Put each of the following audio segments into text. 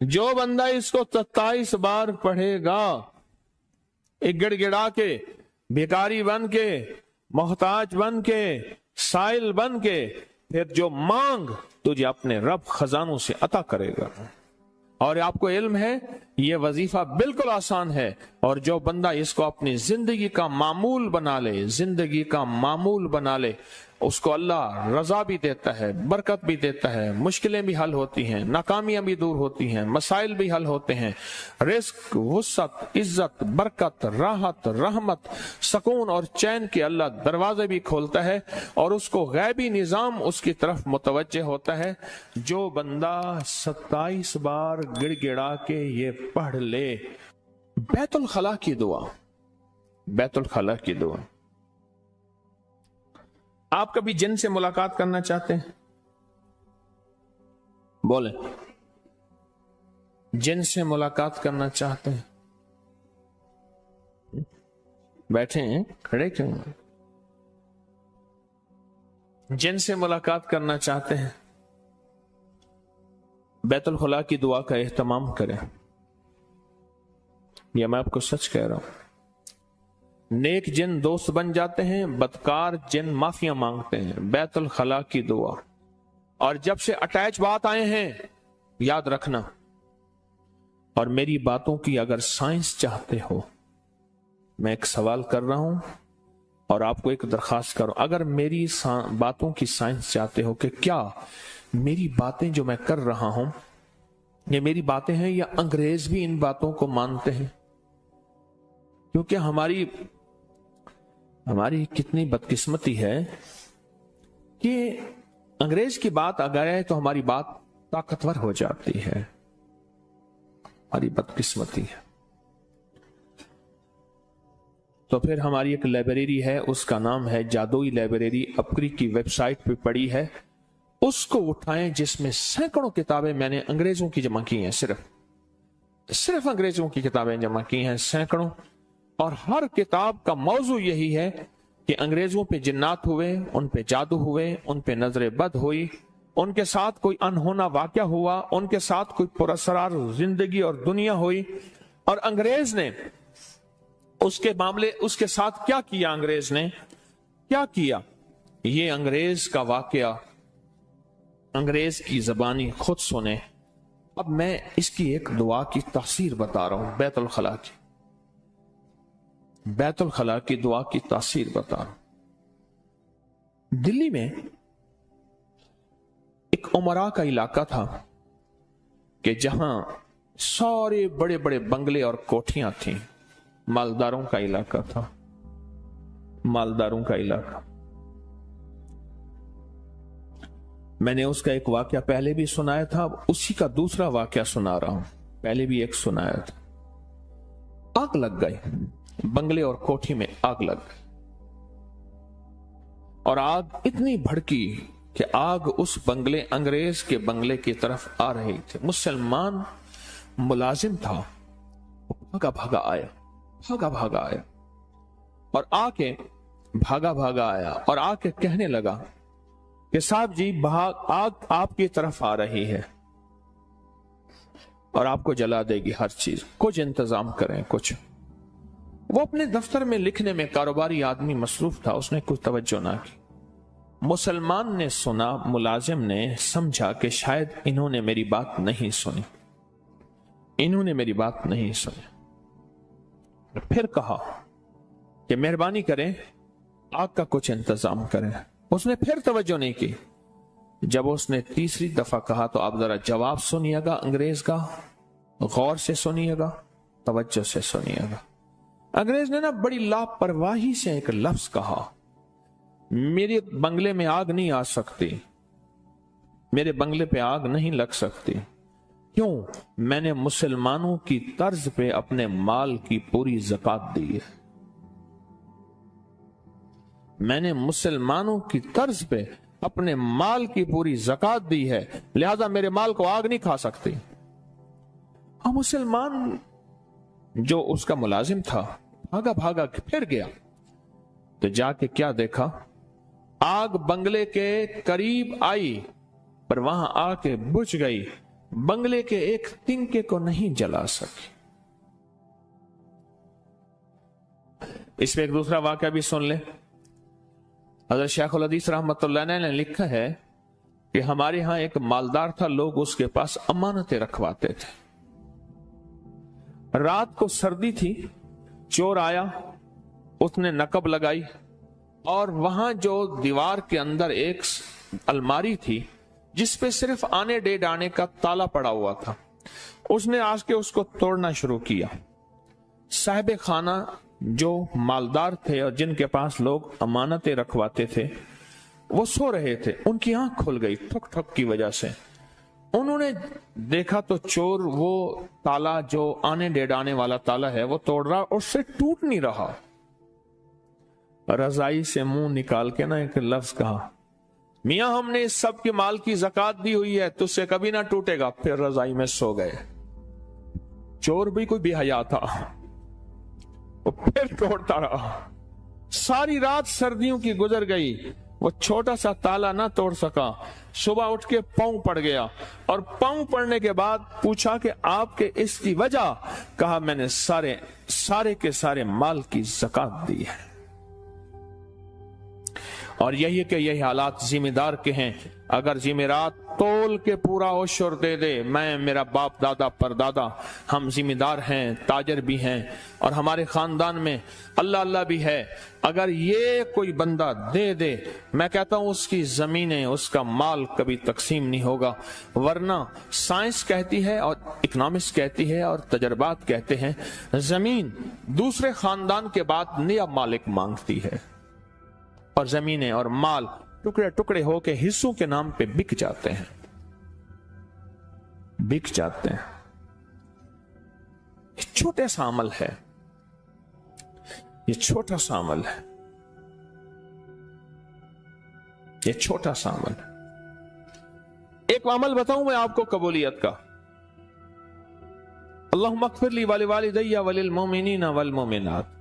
जो बंदा इसको 27 बार पढ़ेगा, एक गिड़गिड़ा के, भिखारी बन के, मोहताज बन के, साइल बन के, फिर जो मांग तुझे अपने रब खजानों से अता करेगा। और आपको इल्म है ये वजीफा बिल्कुल आसान है, और जो बंदा इसको अपनी जिंदगी का मामूल बना ले, जिंदगी का मामूल बना ले, उसको अल्लाह रजा भी देता है, बरकत भी देता है, मुश्किलें भी हल होती हैं, नाकामियां भी दूर होती हैं, मसाइल भी हल होते हैं, रिस्क, वुसअत, इज्जत, बरकत, राहत, रहमत, सुकून और चैन के अल्लाह दरवाजे भी खोलता है, और उसको गैबी निजाम उसकी तरफ मुतवज्जे होता है। जो बंदा 27 बार गिड़गिड़ा के ये पढ़ ले, बैतुल खला की दुआ, बैतुल खला की दुआ। आप कभी जिन से मुलाकात करना चाहते हैं? बोले, जिन से मुलाकात करना चाहते हैं? बैठे हैं, खड़े क्यों? जिन से मुलाकात करना चाहते हैं, बैतुल खुला की दुआ का एहतमाम करें। यह मैं आपको सच कह रहा हूं। नेक जिन दोस्त बन जाते हैं, बदकार जिन माफिया मांगते हैं। बैतुल खला की दुआ। और जब से अटैच बात आए हैं, याद रखना, और मेरी बातों की अगर साइंस चाहते हो, मैं एक सवाल कर रहा हूं और आपको एक दरखास्त करो, अगर मेरी बातों की साइंस चाहते हो कि क्या मेरी बातें जो मैं कर रहा हूं ये मेरी बातें हैं या अंग्रेज भी इन बातों को मानते हैं? क्योंकि हमारी कितनी बदकिस्मती है कि अंग्रेज की बात अगर है तो हमारी बात ताकतवर हो जाती है। हमारी बदकिस्मती है। तो फिर हमारी एक लाइब्रेरी है, उसका नाम है जादुई लाइब्रेरी, अपग्री की वेबसाइट पे पड़ी है, उसको उठाएं, जिसमें सैकड़ों किताबें मैंने अंग्रेजों की जमा की हैं, सिर्फ अंग्रेजों की किताबें जमा की हैं, सैकड़ों। और हर किताब का मौजू यही है कि अंग्रेजों पे जिन्नात हुए, उन पे जादू हुए, उन पे नजर बद हुई, उनके साथ कोई अनहोना वाकया हुआ, उनके साथ कोई पुरअसरार जिंदगी और दुनिया हुई, और अंग्रेज ने उसके मामले, उसके साथ क्या किया, अंग्रेज ने क्या किया, ये अंग्रेज का वाकया अंग्रेज की जबानी खुद सुने। अब मैं इसकी एक दुआ की तासीर बता रहा हूं, बैतुल खला की, बैतुल खला की दुआ की तासीर बता रहा हूं। दिल्ली में एक उमरा का इलाका था कि जहां सारे बड़े बड़े बंगले और कोठियां थीं, मालदारों का इलाका था, मालदारों का इलाका। मैंने उसका एक वाकया पहले भी सुनाया था, उसी का दूसरा वाकया सुना रहा हूं। पहले भी एक सुनाया था। आग लग गई, बंगले और कोठी में आग लग गई, और आग इतनी भड़की कि आग उस बंगले, अंग्रेज के बंगले की तरफ आ रही थी। मुसलमान मुलाजिम था, भागा भागा आया, भागा भागा आया, और आके भागा भागा आया और आके कहने लगा कि साहब जी, आग आपकी तरफ आ रही है और आपको जला देगी हर चीज, कुछ इंतजाम करें कुछ। वो अपने दफ्तर में लिखने में कारोबारी आदमी मसरूफ था, उसने कुछ तवज्जो ना की। मुसलमान ने सुना, मुलाजिम ने समझा कि शायद इन्होंने मेरी बात नहीं सुनी, इन्होंने मेरी बात नहीं सुनी। फिर कहा कि मेहरबानी करें, आग का कुछ इंतजाम करें। उसने फिर तवज्जो नहीं की। जब उसने तीसरी दफा कहा तो आप जरा जवाब सुनिएगा अंग्रेज का, गौर से सुनिएगा, तवज्जो से सुनिएगा। अंग्रेज ने ना बड़ी लापरवाही से एक लफ्ज कहा, मेरे बंगले में आग नहीं आ सकती, मेरे बंगले पे आग नहीं लग सकती। क्यों? मैंने मुसलमानों की तर्ज पे अपने माल की पूरी ज़कात दी है, मैंने मुसलमानों की तर्ज पे अपने माल की पूरी ज़कात दी है, लिहाजा मेरे माल को आग नहीं खा सकती। और मुसलमान जो उसका मुलाजिम था भागा भागा फिर गया, तो जाके क्या देखा, आग बंगले के करीब आई पर वहां आके बुझ गई। बंगले के एक तिनके को नहीं जला सकी। इसमें एक दूसरा वाक़या भी सुन ले। हज़रत शेखुल हदीस रहमतुल्लाह ने लिखा है कि हमारे यहां एक मालदार था, लोग उसके पास अमानतें रखवाते थे। रात को सर्दी थी, चोर आया, उसने नकब लगाई और वहां जो दीवार के अंदर एक अलमारी थी जिसपे सिर्फ आने डेढ़ आने का ताला पड़ा हुआ था, उसने आज के उसको तोड़ना शुरू किया। साहिब खाना जो मालदार थे और जिनके पास लोग अमानतें रखवाते थे, वो सो रहे थे। उनकी आंख खुल गई ठुक ठुक की वजह से। उन्होंने देखा तो चोर वो ताला जो आने डेढ़ आने वाला ताला है वो तोड़ रहा, उससे टूट नहीं रहा। रजाई से मुंह निकाल के ना एक लफ्ज कहा, मियां हमने इस सब के माल की ज़कात दी हुई है, तुझसे कभी ना टूटेगा। फिर रजाई में सो गए। चोर भी कोई बेहया था, वो फिर तोड़ता रहा। सारी रात सर्दियों की गुजर गई, वो छोटा सा ताला ना तोड़ सका। सुबह उठ के पांव पड़ गया और पांव पड़ने के बाद पूछा कि आपके इसकी वजह? कहा मैंने सारे के सारे माल की ज़कात दी है। और यही कि यही हालात जिम्मेदार के हैं। अगर जिम्मेदार तोल के पूरा ओशर दे दे, मैं, मेरा बाप दादा परदादा हम जिम्मेदार हैं, ताजर भी हैं और हमारे खानदान में अल्लाह अल्लाह भी है, अगर ये कोई बंदा दे दे, मैं कहता हूं उसकी जमीनें, उसका माल कभी तकसीम नहीं होगा। वरना साइंस कहती है और इकोनॉमिक्स कहती है और तजर्बात कहते हैं, जमीन दूसरे खानदान के बाद नया मालिक मांगती है और जमीनें और माल टुकड़े टुकड़े होके हिस्सों के नाम पे बिक जाते हैं, बिक जाते हैं। ये छोटा सा अमल है, ये छोटा सा अमल है, ये छोटा सा अमल है। एक अमल बताऊं मैं आपको कबूलियत का। अल्लाहुम्मा अग़फ़िर ली व लिवालिदैया व लिल-मोमिनीना वल मोमिनात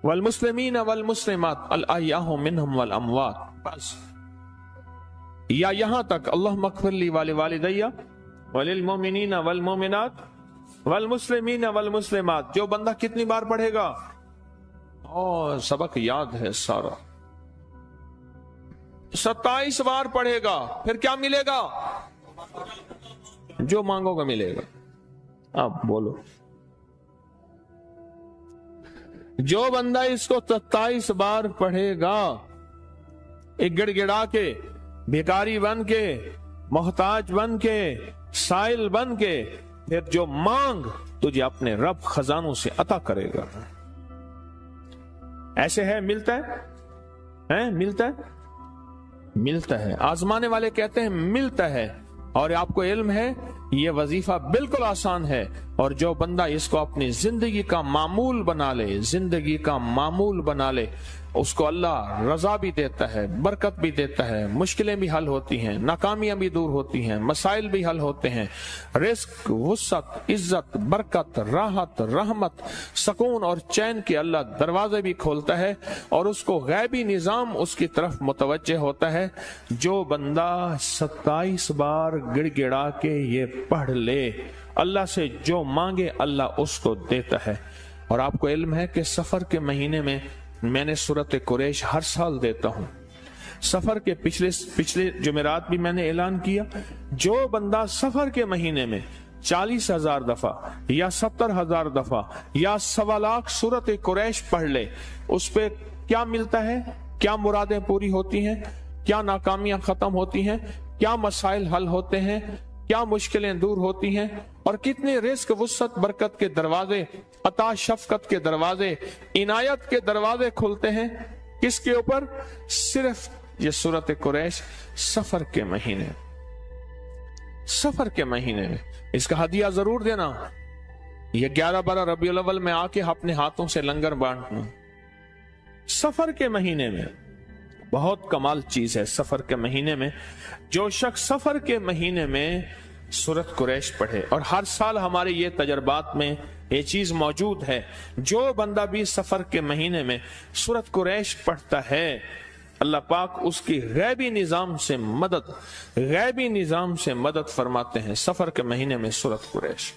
वल मुस्लिमीन वल मुस्लिमात अल अहयाउ मिनहुम वल अमवात। बस, या यहां तक अल्लाहुम्मा अग़फ़िर ली व लिवालिदैया व लिल-मोमिनीना वल मोमिनात वल मुस्लिमीन वल मुस्लिमात। जो बंदा कितनी बार पढ़ेगा? और सबक याद है सारा, 27 बार पढ़ेगा, फिर क्या मिलेगा? जो मांगोगे मिलेगा। अब बोलो, जो बंदा इसको 27 बार पढ़ेगा, एक गिड़गिड़ा के, भिखारी बन के, मोहताज बन के, साइल बन के, फिर जो मांग तुझे अपने रब खजानों से अता करेगा। ऐसे है, मिलता है, मिलता है, मिलता है। आजमाने वाले कहते हैं मिलता है, और आपको इल्म है ये वजीफा बिल्कुल आसान है। और जो बंदा इसको अपनी जिंदगी का मामूल बना ले, जिंदगी का मामूल बना ले, उसको अल्लाह रजा भी देता है, बरकत भी देता है, मुश्किलें भी हल होती हैं, नाकामियां भी दूर होती हैं, मसाइल भी हल होते हैं, रिस्क, वुसअत, इज्जत, बरकत, राहत, रहमत, सुकून और चैन के अल्लाह दरवाजे भी खोलता है और उसको गैबी निजाम उसकी तरफ मुतवज्जे होता है। जो बंदा 27 बार गिड़गिड़ा के ये पढ़ ले, अल्लाह से जो मांगे अल्लाह उसको देता है। और आपको इल्म है कि सफर के महीने में मैंने सूरत कुरैश हर साल देता हूं। सफर के पिछले जुमेरात भी मैंने ऐलान किया, जो बंदा सफर के महीने में 40,000 दफा या 70,000 दफा या 1.25 लाख सूरत कुरैश पढ़ ले, उस पे क्या मिलता है? क्या मुरादें पूरी होती हैं? क्या नाकामियां खत्म होती हैं? क्या मसाइल हल होते हैं? क्या मुश्किलें दूर होती हैं? और कितने रिस्क, वुसअत, बरकत के दरवाजे, अता शफकत के दरवाजे, इनायत के दरवाजे खुलते हैं। किसके ऊपर? सिर्फ ये सूरत कुरैश सफर के महीने, सफर के महीने में। इसका हदिया जरूर देना। ये 11-12 रबीउल अव्वल में आके अपने हाथों से लंगर बांटना। सफर के महीने में बहुत कमाल चीज है। सफर के महीने में जो शख्स सफर के महीने में सूरत कुरैश पढ़े, और हर साल हमारे ये तजर्बात में ये चीज मौजूद है, जो बंदा भी सफर के महीने में सूरत कुरैश पढ़ता है, اللہ پاک اس کی غیبی نظام سے مدد فرماتے ہیں سفر کے مہینے میں سورۃ قریش۔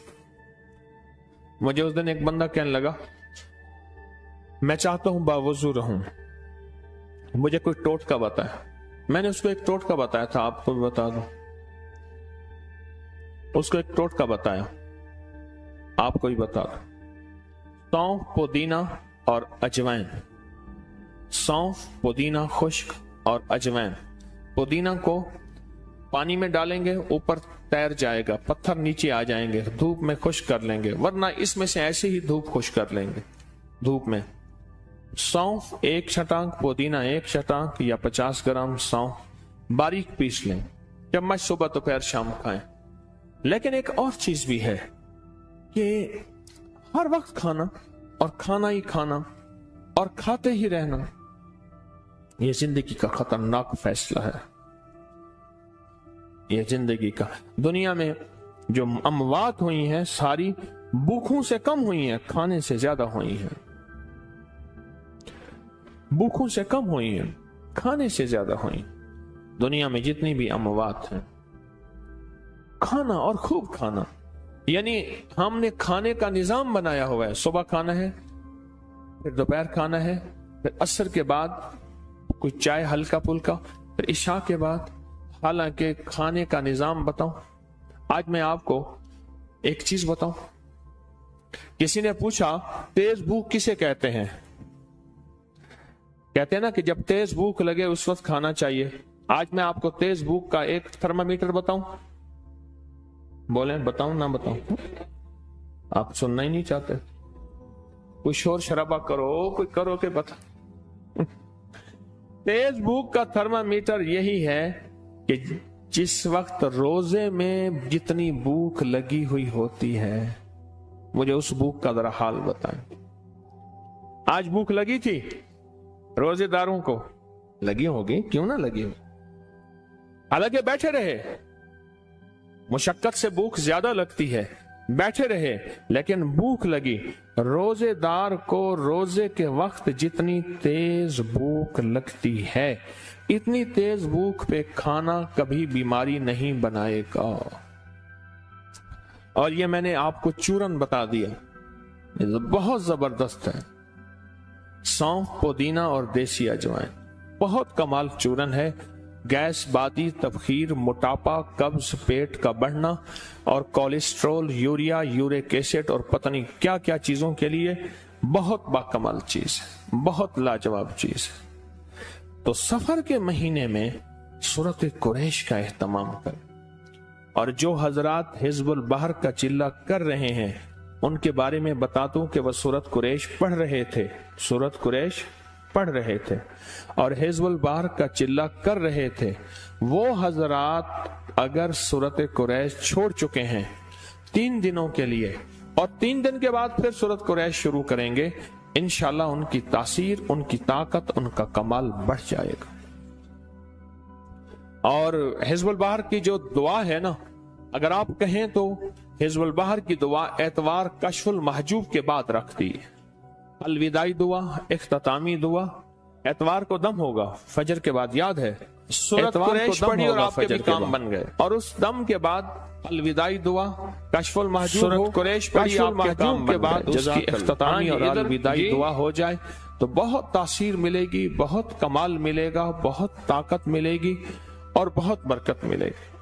مجھے اس دن ایک بندہ کہنے لگا میں چاہتا ہوں باوضو رہوں، مجھے کوئی ٹوٹکا بتایا۔ میں نے اس کو ایک ٹوٹکا بتایا تھا، آپ کو بھی بتا دوں، اس کو ایک ٹوٹکا بتایا، آپ کو بھی بتا دوں۔ سونف، پودینہ اور اجوائن، سونف، پودینہ خشک اور اجوائن۔ پودینہ کو پانی میں ڈالیں گے اوپر تیر جائے گا، پتھر نیچے آ جائیں گے، دھوپ میں خشک کر لیں گے، ورنہ اس میں سے ایسے ہی دھوپ خشک کر لیں گے دھوپ میں۔ سونف 1 چھٹانک، پودینہ 1 چھٹانک یا 50 گرام سونف باریک پیس لیں، چمچ صبح دوپہر شام کھائیں۔ لیکن ایک اور چیز بھی ہے کہ ہر وقت کھانا اور کھانا ہی کھانا اور کھاتے ہی رہنا، یہ زندگی کا خطرناک فیصلہ ہے۔ یہ زندگی کا، دنیا میں جو اموات ہوئی ہیں ساری بھوکوں سے کم ہوئی ہیں، کھانے سے زیادہ ہوئی ہیں۔ بھوکوں سے کم ہوئی ہیں، کھانے سے زیادہ ہوئی۔ دنیا میں جتنی بھی اموات ہیں، کھانا اور خوب کھانا، یعنی ہم نے کھانے کا نظام بنایا ہوا ہے، صبح کھانا ہے، پھر دوپہر کھانا ہے، پھر عصر کے بعد کوئی چائے ہلکا پھلکا، پھر عشاء کے بعد۔ حالانکہ کھانے کا نظام بتاؤں، آج میں آپ کو ایک چیز بتاؤں۔ کسی نے پوچھا تیز بھوک کسے کہتے ہیں؟ کہتے ہیں نا کہ جب تیز بھوک لگے اس وقت کھانا چاہیے۔ آج میں آپ کو تیز بھوک کا ایک تھرمامیٹر بتاؤں، بولیں بتاؤں نہ بتاؤں؟ آپ سننا ہی نہیں چاہتے، کوئی شور شرابہ کرو، کوئی کرو کہ بتا۔ تیز بھوک کا تھرمامیٹر یہی ہے کہ جس وقت روزے میں جتنی بھوک لگی ہوئی ہوتی ہے، مجھے اس بھوک کا ذرا حال بتائیں۔ آج بھوک لگی تھی، روزے داروں کو لگی ہوگی، کیوں نہ لگی ہو، حالانکہ بیٹھے رہے، مشقت سے بھوک زیادہ لگتی ہے، بیٹھے رہے لیکن بھوک لگی۔ روزے دار کو روزے کے وقت جتنی تیز بھوک لگتی ہے، اتنی تیز بھوک پہ کھانا کبھی بیماری نہیں بنائے گا۔ اور یہ میں نے آپ کو چورن بتا دیا، یہ بہت زبردست ہے۔ سونف، پودینہ اور دیسی اجوائن بہت کمال چورن ہے۔ گیس، بادی، تبخیر، موٹاپا، قبض، پیٹ کا بڑھنا اور کولیسٹرول، یوریا، یورک ایسڈ اور پتہ نہیں کیا کیا چیزوں کے لیے بہت باکمال چیز ہے، بہت لاجواب چیز ہے۔ تو سفر کے مہینے میں سورۃ قریش کا اہتمام کریں، اور جو حضرات حزب البحر کا چلہ کر رہے ہیں ان کے بارے میں بتا دوں کہ وہ سورۃ قریش پڑھ رہے تھے، سورۃ قریش پڑھ رہے تھے اور حزب البحر کا چلہ کر رہے تھے۔ وہ حضرات اگر سورۃ قریش چھوڑ چکے ہیں 3 دنوں کے لیے اور 3 دن کے بعد پھر سورۃ قریش شروع کریں گے، انشاءاللہ ان کی تاثیر، ان کی طاقت، ان کا کمال بڑھ جائے گا۔ اور حزب البحر کی جو دعا ہے نا، اگر آپ کہیں تو حزب البحر کی دعا اتوار کشف المحجوب کے بعد رکھتی ہے، الوداعی دعا، اختتامی دعا۔ اتوار کو دم ہوگا، فجر کے بعد یاد ہے سورۃ قریش پڑھی اور آپ کے بھی کام بن گئے، اور اس دم کے بعد الوداعی دعا، کشف المحجوب، سورۃ قریش پڑھی، آپ کے کام کے بعد اس کی اختتامی اور الوداعی دعا ہو جائے تو بہت تاثیر ملے گی، بہت کمال ملے گا، بہت طاقت ملے گی اور بہت برکت ملے گی۔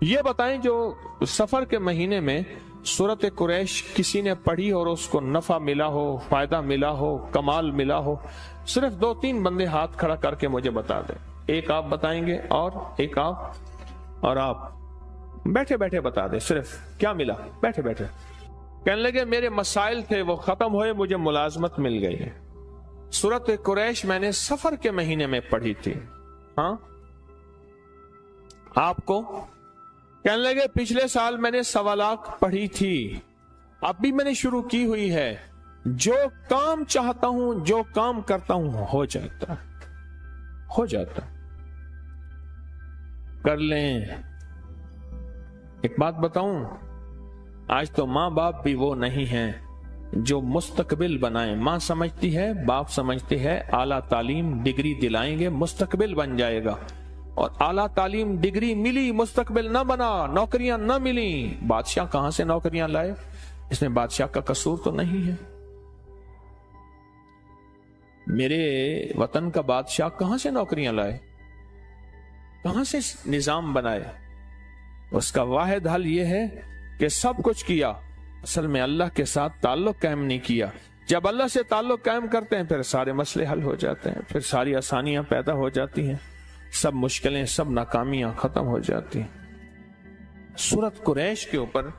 یہ بتائیں جو سفر کے مہینے میں سورۃ قریش کسی نے پڑھی اور اس کو نفع ملا ہو، فائدہ ملا ہو، کمال ملا ہو، صرف 2-3 بندے ہاتھ کھڑا کر کے مجھے بتا دیں۔ ایک آپ بتائیں گے اور ایک آپ، اور آپ بیٹھے بیٹھے بتا دیں صرف کیا ملا، بیٹھے بیٹھے کہنے لگے میرے مسائل تھے وہ ختم ہوئے، مجھے ملازمت مل گئی۔ سورۃ قریش میں نے سفر کے مہینے میں پڑھی تھی۔ ہاں آپ کو کہنے لگے پچھلے سال میں نے 1.25 لاکھ پڑھی تھی، اب بھی میں نے شروع کی ہوئی ہے، جو کام چاہتا ہوں، جو کام کرتا ہوں ہو جاتا، ہو جاتا، کر لیں۔ ایک بات بتاؤں، آج تو ماں باپ بھی وہ نہیں ہیں जो मुस्तकबिल बनाए। माँ समझती है, बाप समझते हैं आला तालीम डिग्री दिलाएंगे मुस्तकबिल बन जाएगा, और आला तालीम डिग्री मिली मुस्तकबिल न बना, नौकरियां न मिली, बादशाह कहां से नौकरियां लाए? इसमें बादशाह का कसूर तो नहीं है। मेरे वतन का बादशाह कहां से नौकरियां लाए, कहां से निजाम बनाए? उसका वाहिद हल यह है कि सब कुछ किया, असल में अल्लाह के साथ ताल्लुक कायम नहीं किया। जब अल्लाह से ताल्लुक कायम करते हैं फिर सारे मसले हल हो जाते हैं, फिर सारी आसानियां पैदा हो जाती हैं, सब मुश्किलें, सब नाकामियां खत्म हो जाती हैं। सूरत कुरैश के ऊपर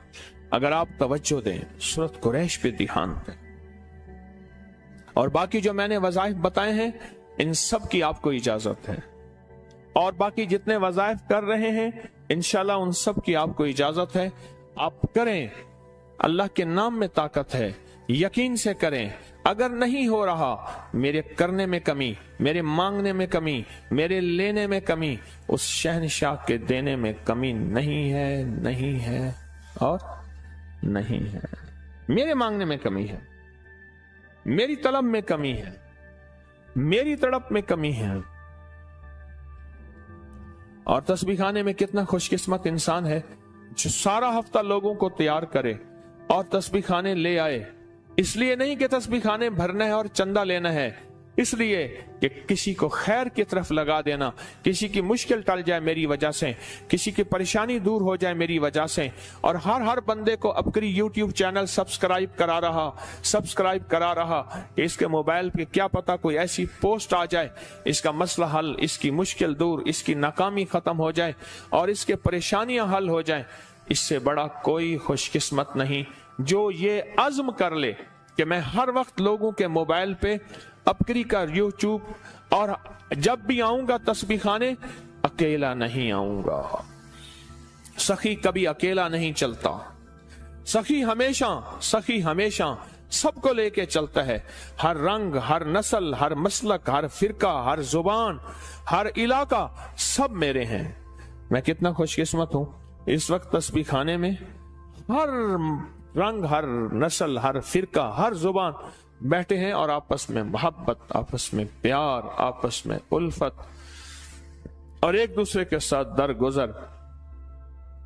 अगर आप तवज्जो दें, सूरत कुरैश पे ध्यान दें, और बाकी जो मैंने वज़ाइफ बताए हैं इन सब की आपको इजाजत है, और बाकी जितने वज़ाइफ कर रहे हैं इंशाल्लाह उन सब की आपको इजाजत है। आप करें, अल्लाह के नाम में ताकत है, यकीन से करें। अगर नहीं हो रहा, मेरे करने में कमी, मेरे मांगने में कमी, मेरे लेने में कमी, उस शहनशाह के देने में कमी नहीं है, नहीं है और नहीं है। मेरे मांगने में कमी है, मेरी तलब में कमी है, मेरी तड़प में कमी है। और तस्बीह खाने में कितना खुशकिस्मत इंसान है जो सारा हफ्ता लोगों को तैयार करे और तस्बीह खाने ले आए। इसलिए नहीं कि तस्बीह खाने भरना है और चंदा लेना है, इसलिए कि किसी को खैर की तरफ लगा देना, किसी की मुश्किल टल जाए मेरी वजह से, किसी की परेशानी दूर हो जाए मेरी वजह से। और हर बंदे को अपनी यूट्यूब चैनल सब्सक्राइब करा रहा कि इसके मोबाइल पे क्या पता कोई ऐसी पोस्ट आ जाए, इसका मसला हल, इसकी मुश्किल दूर, इसकी नाकामी खत्म हो जाए और इसके परेशानियां हल हो जाए। इससे बड़ा कोई खुशकिस्मत नहीं जो ये अज़्म कर ले कि मैं हर वक्त लोगों के मोबाइल पे अपकरी का यूट्यूब, और जब भी आऊंगा तस्बीह खाने अकेला नहीं आऊंगा। सखी कभी अकेला नहीं चलता, सखी हमेशा सबको लेके चलता है। हर रंग, हर नस्ल, हर मसलक, हर फिरका, हर जुबान, हर इलाका सब मेरे हैं। मैं कितना खुशकिस्मत हूं, इस वक्त तस्बीह खाने में हर रंग, हर नस्ल, हर फिरका, हर जुबान बैठे हैं और आपस में मोहब्बत, आपस में प्यार, आपस में उल्फत और एक दूसरे के साथ दरगुजर।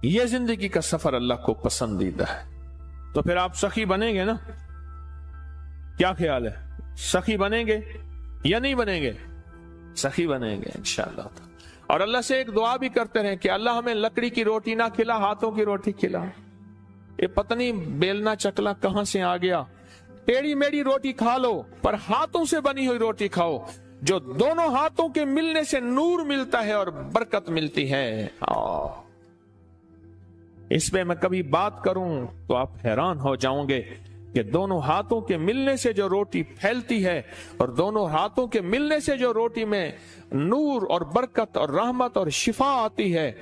ये जिंदगी का सफर अल्लाह को पसंदीदा है। तो फिर आप सखी बनेंगे ना? क्या ख्याल है, सखी बनेंगे या नहीं बनेंगे? सखी बनेंगे इंशाअल्लाह। और अल्लाह से एक दुआ भी करते रहे कि अल्लाह हमें लकड़ी की रोटी ना खिला, हाथों की रोटी खिला। ये पत्नी बेलना चकला कहां से आ गया? टेढ़ी मेढ़ी रोटी खा लो पर हाथों से बनी हुई रोटी खाओ, जो दोनों हाथों के मिलने से नूर मिलता है और बरकत मिलती है। इस पे मैं कभी बात करूं तो आप हैरान हो जाओगे कि दोनों हाथों के मिलने से जो रोटी फैलती है और दोनों हाथों के मिलने से जो रोटी में नूर और बरकत और रहमत और शिफा आती है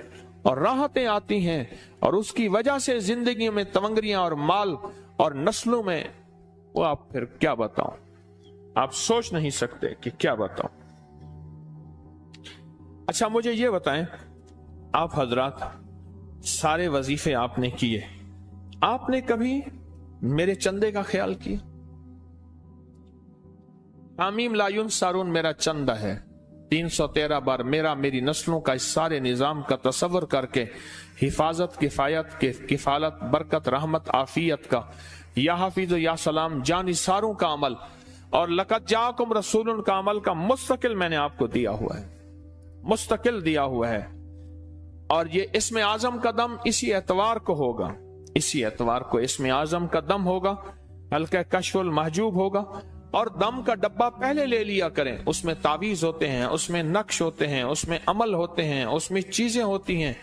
और राहतें आती हैं, और उसकी वजह से जिंदगी में तमंगरियां और माल और नस्लों में, वो आप फिर क्या बताऊं, आप सोच नहीं सकते कि क्या बताऊं। अच्छा मुझे ये बताएं, आप हजरात सारे वजीफे आपने किए, आपने कभी मेरे चंदे का ख्याल किया? आमीम लायुन सारून मेरा चंदा है, 313 बार मेरा, मेरी नस्लों का इस सारे निजाम का तसव्वुर करके हिफाजत, किफायत, किफालत, बरकत, रहमत, आफियत का, या हाफिज या सलाम, जान इसारों का अमल और लक़द जाकुम रसूलुन का अमल का मुस्तकिल मैंने आपको दिया हुआ है, मुस्तकिल दिया हुआ है। और ये इसमें आजम का दम इसी एतवार को होगा, इसी एतवार को इसमें आजम का दम होगा, हल्का कशफुल महजूब होगा। और दम का डब्बा पहले ले लिया करें, उसमें तावीज होते हैं, उसमें नक्श होते हैं, उसमें अमल होते हैं, उसमें चीजें होती हैं।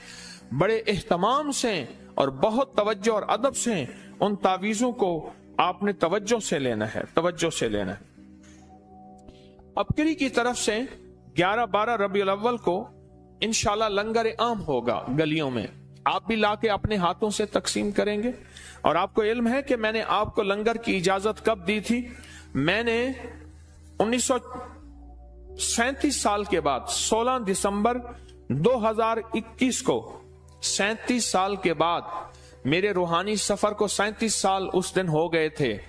बड़े एहतमाम से और बहुत तवज्जो और अदब से उन तावीजों को आपने तवज्जो से लेना है, तवज्जो से लेना है। अपकरी की तरफ से 11-12 रबीउल अव्वल को इंशाल्लाह लंगर आम होगा गलियों में, आप भी लाके अपने हाथों से तकसीम करेंगे। और आपको इल्म है कि मैंने आपको लंगर की इजाजत कब दी थी? मैंने 1937 साल के बाद 16 दिसंबर 2021 को, 37 साल के बाद, मेरे रूहानी सफर को 37 साल उस दिन हो गए थे।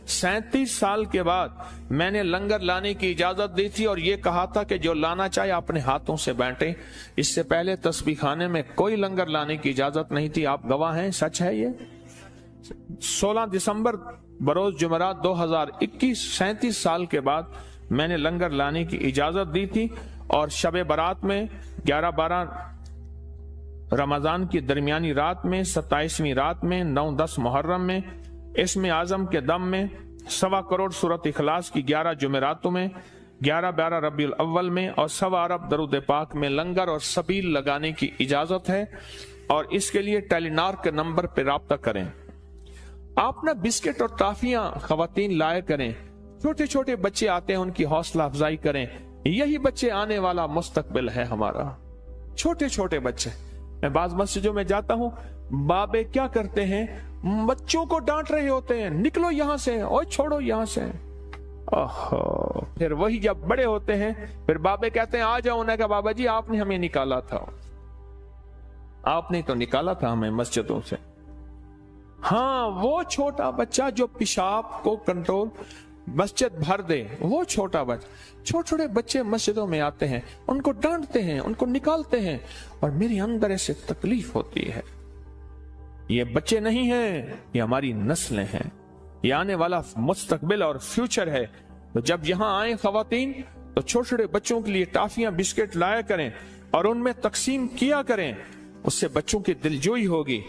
37 साल के बाद मैंने लंगर लाने की इजाजत दी थी और ये कहा था कि जो लाना चाहे अपने हाथों से बांटे। इससे पहले तस्बीह खाने में कोई लंगर लाने की इजाजत नहीं थी। आप गवाह हैं, सच है ये। 16 दिसंबर बरोज जुमेरात 2021, 37 साल के बाद मैंने लंगर लाने की इजाजत दी थी और शब बारात में 11-12 रमजान की दरमियानी रात में, 27वीं रात में, 9-10 मुहर्रम में, इसमें आजम के दम में, 1.25 करोड़ सूरत इखलास की 11 जुमेरातों में, 11-12 रबीउल अव्वल में और 1.25 अरब दरूद पाक में लंगर और सबील लगाने की इजाजत है। और इसके लिए टेलीनॉर के नंबर पर राब्ता करें। आप ना बिस्किट और टाफियां खवातीन लाया करें। छोटे छोटे बच्चे आते हैं, उनकी हौसला अफजाई करें। यही बच्चे आने वाला मुस्तकबिल है हमारा। छोटे छोटे बच्चे, मैं बाज मस्जिदों में जाता हूं, बाबे क्या करते हैं, बच्चों को डांट रहे होते हैं, निकलो यहां से, और छोड़ो यहां से। ओहो, फिर वही जब बड़े होते हैं फिर बाबे कहते हैं आ जाओ। उन्हें कहा बाबा जी आपने हमें निकाला था, आपने तो निकाला था हमें मस्जिदों से। हाँ, वो छोटा बच्चा जो पेशाब को कंट्रोल मस्जिद भर दे, वो छोटा बच्चा। छोटे छोटे बच्चे मस्जिदों में आते हैं, उनको डांटते हैं, उनको निकालते हैं और मेरे अंदर ऐसे तकलीफ होती है। ये बच्चे नहीं हैं, ये हमारी नस्लें हैं, ये आने वाला मुस्तकबिल और फ्यूचर है। तो जब यहां आए खवातीन तो छोटे छोटे बच्चों के लिए टाफियां बिस्किट लाया करें और उनमें तकसीम किया करें। उससे बच्चों की दिलजोई होगी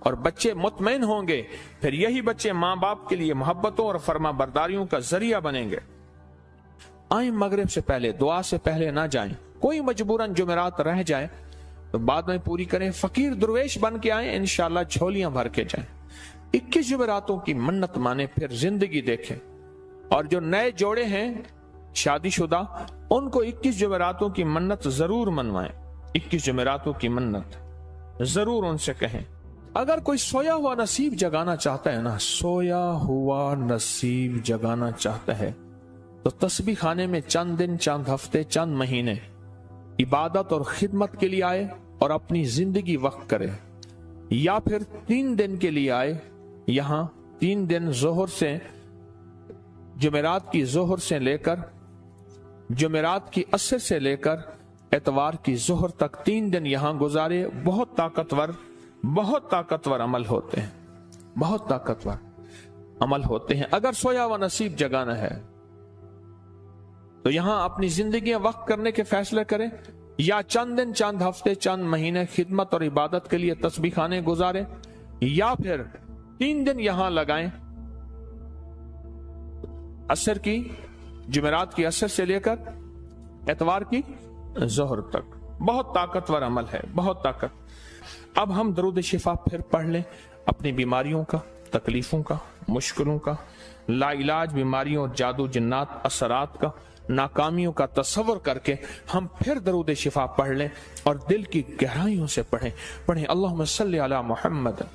और बच्चे मुतमईन होंगे। फिर यही बच्चे माँ बाप के लिए मोहब्बतों और फरमा बरदारियों का जरिया बनेंगे। आए मगरिब से पहले, दुआ से पहले ना जाएं। कोई मजबूरन जुमेरात रह जाए तो बाद में पूरी करें। फकीर दुर्वेश बन के आए, इंशाल्लाह झोलियां भर के जाएं। 21 जुमेरातों की मन्नत माने, फिर जिंदगी देखें। और जो नए जोड़े हैं शादीशुदा, उनको 21 जुमेरातों की मन्नत जरूर मनवाएं। 21 जुमेरातों की मन्नत जरूर उनसे कहें। अगर कोई सोया हुआ नसीब जगाना चाहता है ना, सोया हुआ नसीब जगाना चाहता है, तो तस्बीह खाने में चंद दिन, चंद हफ्ते, चंद महीने इबादत और खिदमत के लिए आए और अपनी जिंदगी वक्त करे। या फिर 3 दिन के लिए आए, यहां 3 दिन जोहर से, जुमेरात की जोहर से लेकर जुमेरात की असर से लेकर एतवार की जोहर तक 3 दिन यहां गुजारे। बहुत ताकतवर अमल होते हैं, बहुत ताकतवर अमल होते हैं। अगर सोया हुआ नसीब जगाना है तो यहां अपनी जिंदगी वक्त करने के फैसले करें, या चंद दिन, चंद हफ्ते, चंद महीने खिदमत और इबादत के लिए तस्बीह खाने गुजारे, या फिर 3 दिन यहां लगाएं, असर की, जुमेरात की असर से लेकर एतवार की जोहर तक। बहुत ताकतवर अमल है, बहुत ताकत। अब हम दरूद शिफा फिर पढ़ लें। अपनी बीमारियों का, तकलीफों का, मुश्किलों का, लाइलाज बीमारियों और जादू जिन्नात असरात का, नाकामियों का तस्वर करके हम फिर दरूद शिफा पढ़ लें और दिल की गहराइयों से पढ़ें। अल्लाहुम्मा सल्ली अला मुहम्मद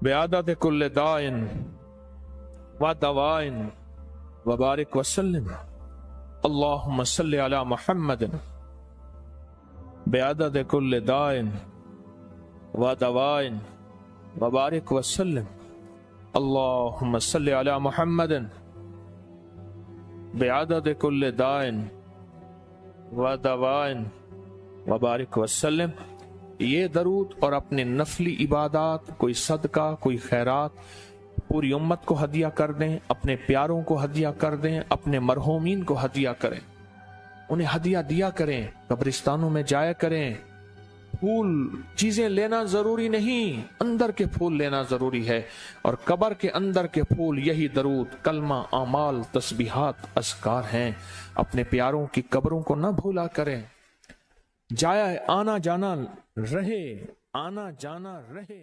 बिआदद कुल्ल दाइन व दवाइन व बारिक वसल्लिम। अल्लाहुम्मा सल्ली अला मुहम्मद बिआदद कुल्ल दाइन व दवाइन व बारिक वसल्लिम। अल्लाहुम्मा सल्ली अला मुहम्मद बिआदद कुल्ल दाइन व दवाइन व बारिक वसल्लिम। ये दरूद और अपने नफली इबादत, कोई सदका, कोई खैरात पूरी उम्मत को हदिया कर दें, अपने प्यारों को हदिया कर दें, अपने मरहूमीन को हदिया करें, उन्हें हदिया दिया करें, कब्रिस्तानों में जाया करें। फूल चीजें लेना जरूरी नहीं, अंदर के फूल लेना जरूरी है। और कब्र के अंदर के फूल यही दरूद, कलमा, आमाल, तस्बीहात, अस्कार हैं। अपने प्यारों की कब्रों को न भूला करें। जाया आना जाना रहे, आना जाना रहे।